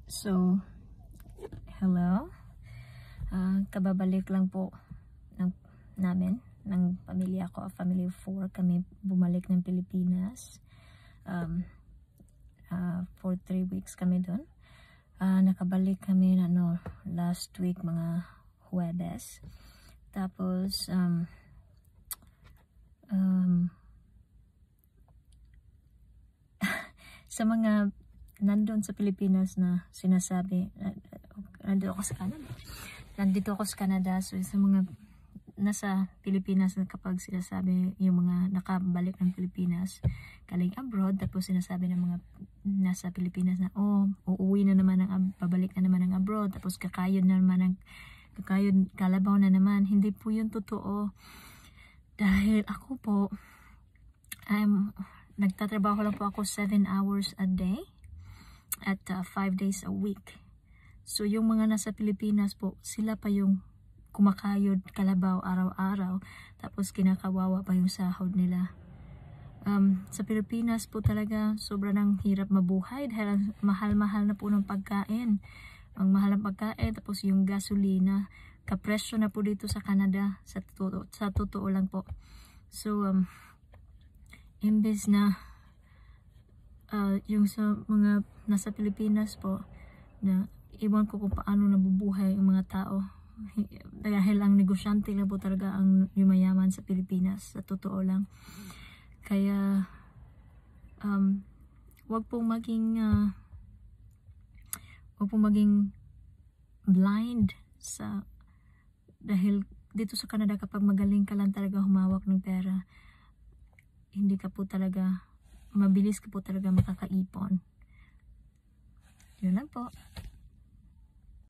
So, hello. Kababalik lang po namin ng pamilya ko, family of 4 kami bumalik ng Pilipinas. For 3 weeks kami doon. Nakabalik kami last week mga Huwebes. Tapos sa mga nandun sa Pilipinas na sinasabi, nandito ako sa Canada, so sa mga nasa Pilipinas na kapag sinasabi yung mga nakabalik ng Pilipinas galing abroad, tapos sinasabi ng mga nasa Pilipinas na uuwi na naman babalik na naman ng abroad, tapos kakayod kalabaw na naman. Hindi po yun totoo, dahil ako po nagtatrabaho lang po ako 7 hours a day at 5 days a week. So yung mga nasa Pilipinas po, sila pa yung kumakayod kalabaw araw-araw, tapos kinakawawa pa yung sahod nila. Sa Pilipinas po talaga sobrang nang hirap mabuhay dahil mahal-mahal na po ng pagkain. Ang mahal ng pagkain, tapos yung gasolina, kapresyo na po dito sa Canada, sa totoo lang po. So imbes na yung sa mga nasa Pilipinas po, na iwan ko kung paano nabubuhay ang mga tao, dahil ang negosyante lang po talaga ang yumayaman sa Pilipinas, sa totoo lang. Kaya wag pong maging blind dahil dito sa Canada, kapag magaling ka lang talaga humawak ng pera, mabilis ka po talaga makakaipon. Yun lang po.